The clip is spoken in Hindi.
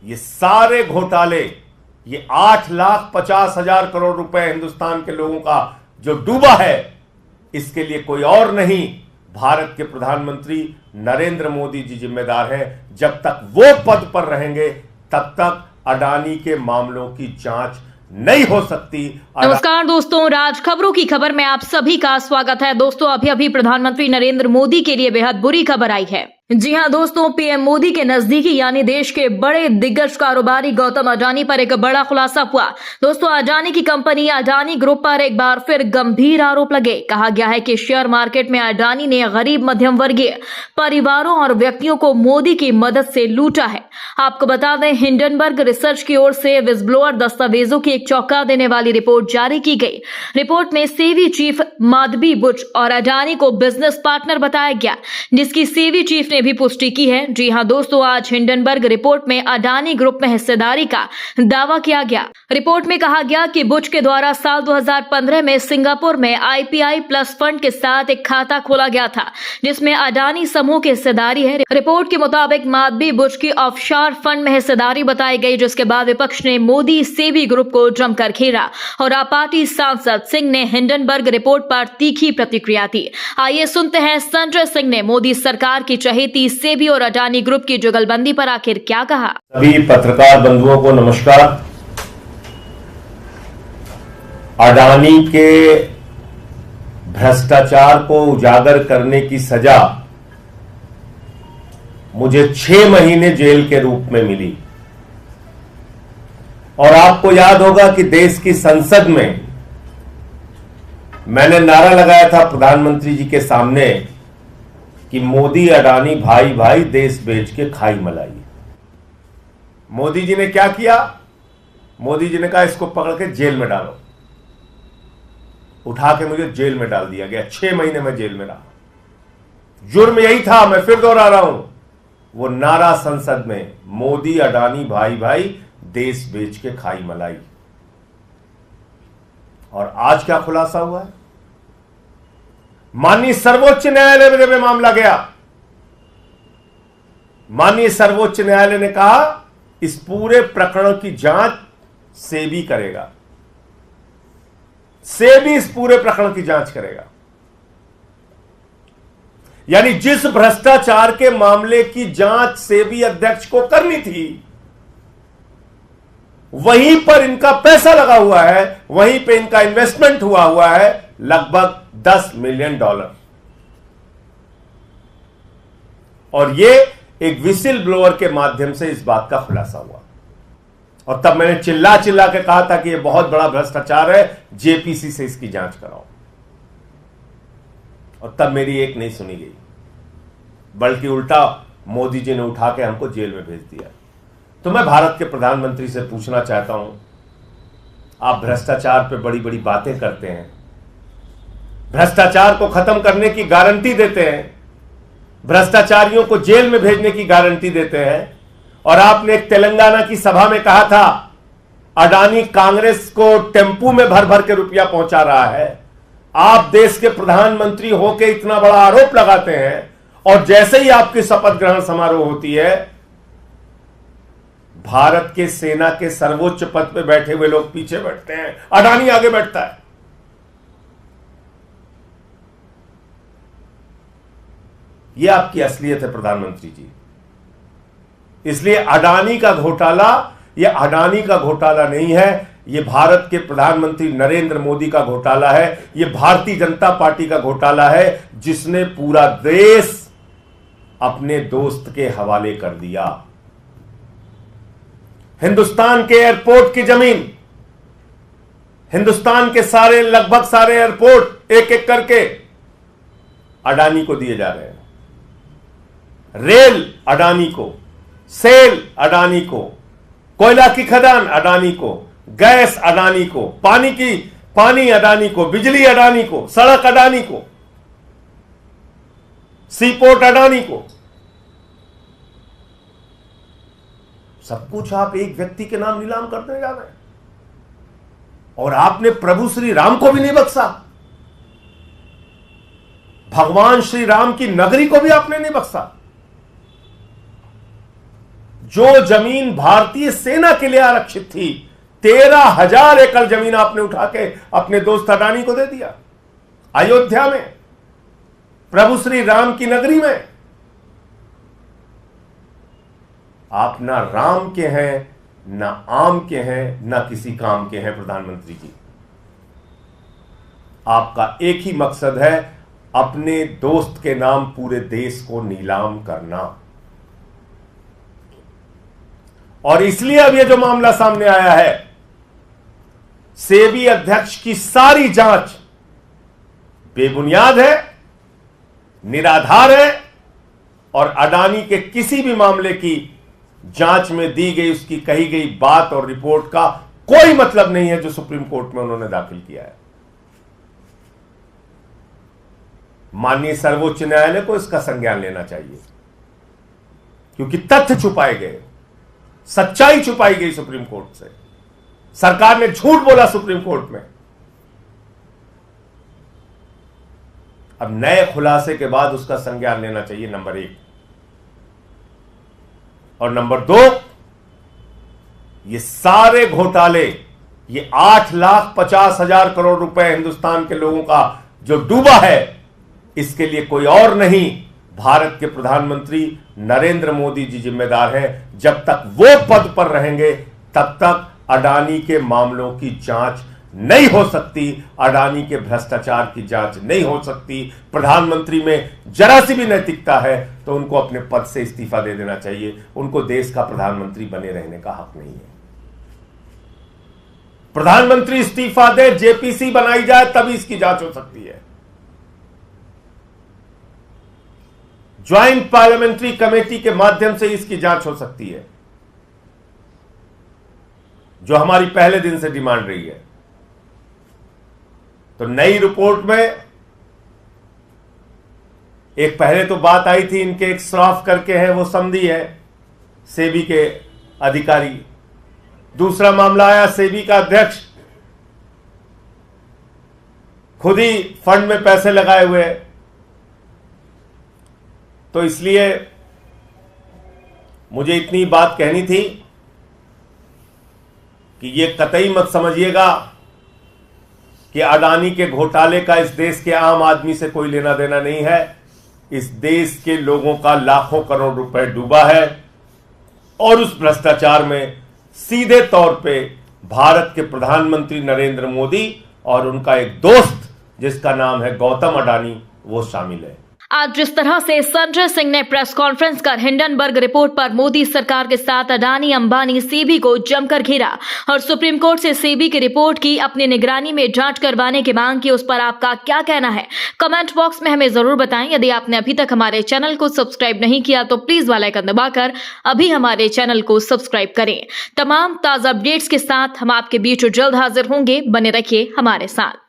ये सारे घोटाले, ये 8,50,000 करोड़ रुपए हिंदुस्तान के लोगों का जो डूबा है, इसके लिए कोई और नहीं, भारत के प्रधानमंत्री नरेंद्र मोदी जी जिम्मेदार हैं। जब तक वो पद पर रहेंगे तब तक अडानी के मामलों की जांच नहीं हो सकती। नमस्कार दोस्तों, राज खबरों की खबर में आप सभी का स्वागत है। दोस्तों, अभी प्रधानमंत्री नरेंद्र मोदी के लिए बेहद बुरी खबर आई है। जी हां दोस्तों, पीएम मोदी के नजदीकी यानी देश के बड़े दिग्गज कारोबारी गौतम अडानी पर एक बड़ा खुलासा हुआ। दोस्तों, अडानी की कंपनी अडानी ग्रुप पर एक बार फिर गंभीर आरोप लगे। कहा गया है कि शेयर मार्केट में अडानी ने गरीब मध्यम वर्गीय परिवारों और व्यक्तियों को मोदी की मदद से लूटा है। आपको बता दें, हिंडनबर्ग रिसर्च की ओर से विस्बलोअर दस्तावेजों की एक चौंका देने वाली रिपोर्ट जारी की गई। रिपोर्ट में सेबी चीफ माधवी बुच और अडानी को बिजनेस पार्टनर बताया गया, जिसकी सेबी चीफ ने भी पुष्टि की है। जी हां दोस्तों, आज हिंडनबर्ग रिपोर्ट में अडानी ग्रुप में हिस्सेदारी का दावा किया गया। रिपोर्ट में कहा गया कि बुच के द्वारा साल 2015 में सिंगापुर में IPI प्लस फंड के साथ एक खाता खोला गया था, जिसमें अडानी समूह की हिस्सेदारी है। रिपोर्ट के मुताबिक माधवी बुच की ऑफशोर फंड में हिस्सेदारी बताई गई, जिसके बाद विपक्ष ने मोदी सेबी ग्रुप को जमकर घेरा और आपाटी सांसद सिंह ने हिंडनबर्ग रिपोर्ट पर तीखी प्रतिक्रिया दी। आइए सुनते हैं संजय सिंह ने मोदी सरकार की चहेती सेबी और अडानी ग्रुप की जुगलबंदी पर आखिर क्या कहा। सभी पत्रकार बंधुओं को नमस्कार। अडानी के भ्रष्टाचार को उजागर करने की सजा मुझे 6 महीने जेल के रूप में मिली। और आपको याद होगा कि देश की संसद में मैंने नारा लगाया था प्रधानमंत्री जी के सामने कि मोदी अडानी भाई भाई देश बेच के खाई मलाई। मोदी जी ने क्या किया? मोदी जी ने कहा इसको पकड़ के जेल में डालो। उठा के मुझे जेल में डाल दिया गया। 6 महीने में जेल में रहा। जुर्म यही था, मैं फिर दोहरा रहा हूं, वो नारा संसद में, मोदी अडानी भाई भाई देश बेच के खाई मलाई। और आज क्या खुलासा हुआ है? माननीय सर्वोच्च न्यायालय में जब यह मामला गया, माननीय सर्वोच्च न्यायालय ने कहा इस पूरे प्रकरण की जांच सेबी करेगा। सेबी इस पूरे प्रकरण की जांच करेगा। यानी जिस भ्रष्टाचार के मामले की जांच सेबी अध्यक्ष को करनी थी, वहीं पर इनका पैसा लगा हुआ है, वहीं पे इनका इन्वेस्टमेंट हुआ है लगभग $10 मिलियन। और ये एक विसिल ब्लोअर के माध्यम से इस बात का खुलासा हुआ। और तब मैंने चिल्ला चिल्ला के कहा था कि यह बहुत बड़ा भ्रष्टाचार है, जेपीसी से इसकी जांच कराओ। और तब मेरी एक नहीं सुनी गई, बल्कि उल्टा मोदी जी ने उठा के हमको जेल में भेज दिया। तो मैं भारत के प्रधानमंत्री से पूछना चाहता हूं, आप भ्रष्टाचार पे बड़ी बड़ी बातें करते हैं, भ्रष्टाचार को खत्म करने की गारंटी देते हैं, भ्रष्टाचारियों को जेल में भेजने की गारंटी देते हैं, और आपने एक तेलंगाना की सभा में कहा था अडानी कांग्रेस को टेम्पू में भर भर के रुपया पहुंचा रहा है। आप देश के प्रधानमंत्री होकर इतना बड़ा आरोप लगाते हैं, और जैसे ही आपकी शपथ ग्रहण समारोह होती है, भारत के सेना के सर्वोच्च पद पे बैठे हुए लोग पीछे बैठते हैं, अडानी आगे बैठता है। यह आपकी असलियत है प्रधानमंत्री जी। इसलिए अडानी का घोटाला यह अडानी का घोटाला नहीं है, यह भारत के प्रधानमंत्री नरेंद्र मोदी का घोटाला है। यह भारतीय जनता पार्टी का घोटाला है, जिसने पूरा देश अपने दोस्त के हवाले कर दिया। हिंदुस्तान के एयरपोर्ट की जमीन, हिंदुस्तान के सारे लगभग सारे एयरपोर्ट एक एक करके अडानी को दिए जा रहे हैं। रेल अडानी को, सेल अडानी को, कोयला की खदान अडानी को, गैस अडानी को, पानी अडानी को, बिजली अडानी को, सड़क अडानी को, सीपोर्ट अडानी को। सब कुछ आप एक व्यक्ति के नाम नीलाम करने जा रहे हैं। और आपने प्रभु श्री राम को भी नहीं बख्शा, भगवान श्री राम की नगरी को भी आपने नहीं बख्शा। जो जमीन भारतीय सेना के लिए आरक्षित थी, 13,000 एकड़ जमीन आपने उठा के अपने दोस्त अडानी को दे दिया। अयोध्या में, प्रभु श्री राम की नगरी में। आप ना राम के हैं, ना आम के हैं, ना किसी काम के हैं प्रधानमंत्री जी। आपका एक ही मकसद है, अपने दोस्त के नाम पूरे देश को नीलाम करना। और इसलिए अब यह जो मामला सामने आया है, सेबी अध्यक्ष की सारी जांच बेबुनियाद है, निराधार है, और अडानी के किसी भी मामले की जांच में दी गई, उसकी कही गई बात और रिपोर्ट का कोई मतलब नहीं है जो सुप्रीम कोर्ट में उन्होंने दाखिल किया है। माननीय सर्वोच्च न्यायालय को इसका संज्ञान लेना चाहिए, क्योंकि तथ्य छुपाए गए, सच्चाई छुपाई गई सुप्रीम कोर्ट से। सरकार ने झूठ बोला सुप्रीम कोर्ट में। अब नए खुलासे के बाद उसका संज्ञान लेना चाहिए, नंबर 1। और नंबर 2, ये सारे घोटाले, ये 8,50,000 करोड़ रुपए हिंदुस्तान के लोगों का जो डूबा है, इसके लिए कोई और नहीं, भारत के प्रधानमंत्री नरेंद्र मोदी जी जिम्मेदार हैं। जब तक वो पद पर रहेंगे, तब तक अडानी के मामलों की जांच नहीं हो सकती, अडानी के भ्रष्टाचार की जांच नहीं हो सकती। प्रधानमंत्री में जरा सी भी नैतिकता है तो उनको अपने पद से इस्तीफा दे देना चाहिए। उनको देश का प्रधानमंत्री बने रहने का हक नहीं है। प्रधानमंत्री इस्तीफा दे, जेपीसी बनाई जाए, तभी इसकी जांच हो सकती है। ज्वाइंट पार्लियामेंट्री कमेटी के माध्यम से इसकी जांच हो सकती है, जो हमारी पहले दिन से डिमांड रही है। तो नई रिपोर्ट में एक पहले तो बात आई थी, इनके एक श्रॉफ करके है, वो समधी है, सेबी के अधिकारी। दूसरा मामला आया, सेबी का अध्यक्ष खुद ही फंड में पैसे लगाए हुए हैं। तो इसलिए मुझे इतनी बात कहनी थी कि ये कतई मत समझिएगा कि अडानी के घोटाले का इस देश के आम आदमी से कोई लेना देना नहीं है। इस देश के लोगों का लाखों करोड़ रुपए डूबा है, और उस भ्रष्टाचार में सीधे तौर पे भारत के प्रधानमंत्री नरेंद्र मोदी और उनका एक दोस्त जिसका नाम है गौतम अडानी, वो शामिल है। आज जिस तरह से संजय सिंह ने प्रेस कॉन्फ्रेंस कर हिंडनबर्ग रिपोर्ट पर मोदी सरकार के साथ अडानी, अंबानी, सेबी को जमकर घेरा और सुप्रीम कोर्ट से सेबी की रिपोर्ट की अपनी निगरानी में जांच करवाने की मांग की, उस पर आपका क्या कहना है? कमेंट बॉक्स में हमें जरूर बताएं। यदि आपने अभी तक हमारे चैनल को सब्सक्राइब नहीं किया तो प्लीज बेल आइकन दबाकर अभी हमारे चैनल को सब्सक्राइब करें। तमाम ताजा अपडेट्स के साथ हम आपके बीच जल्द हाजिर होंगे। बने रहिए हमारे साथ।